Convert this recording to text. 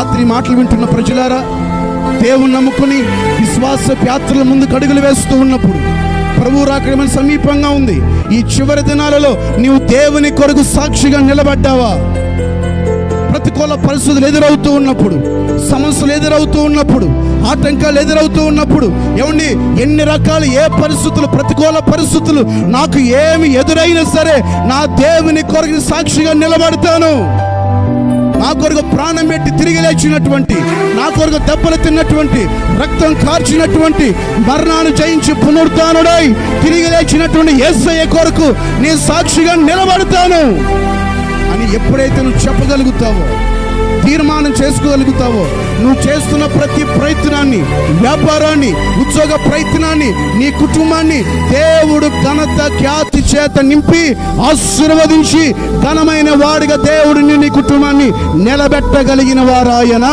రాత్రి మాటలు వింటున్న ప్రజలారా, దేవుని నమ్ముకుని విశ్వాస యాత్రల ముందుకు అడుగులు వేస్తూ ఉన్నప్పుడు ప్రభువు రాకడ సమీపంగా ఉంది. ఈ చివరి దినాలలో నీవు దేవుని కొరకు సాక్షిగా నిలబడ్డావా? ప్రతికూల పరిస్థితులు ఎదురవుతూ ఉన్నప్పుడు, సమస్యలు ఎదురవుతూ ఉన్నప్పుడు, ఆటంకాలు ఎదురవుతూ ఉన్నప్పుడు, ఏమండి ఎన్ని రకాల ఏ పరిస్థితులు, ప్రతికూల పరిస్థితులు నాకు ఏమి ఎదురైనా సరే నా దేవుని కొరకు సాక్షిగా నిలబడతాను. నా కొరకు ప్రాణం పెట్టి తిరిగి లేచినటువంటి, నా కొరకు దెబ్బలు తిన్నటువంటి, రక్తం కార్చినటువంటి, మరణాన్ని జయించి పునరుత్థానుడై తిరిగి లేచినటువంటి యేసయ్య కొరకు నేను సాక్షిగా నిలబడతాను అని ఎప్పుడైతే నువ్వు చెప్పగలుగుతావో, తీర్మానం చేసుకోగలుగుతావో, నువ్వు చేస్తున్న ప్రతి ప్రయత్నాన్ని, వ్యాపారాన్ని, ఉద్యోగ ప్రయత్నాన్ని, నీ కుటుంబాన్ని దేవుడు ఘనత ఖ్యాతి చేత నింపి ఆశీర్వదించి ఘనమైన వాడిగా దేవుడిని నీ కుటుంబాన్ని నిలబెట్టగలిగిన వారాయన.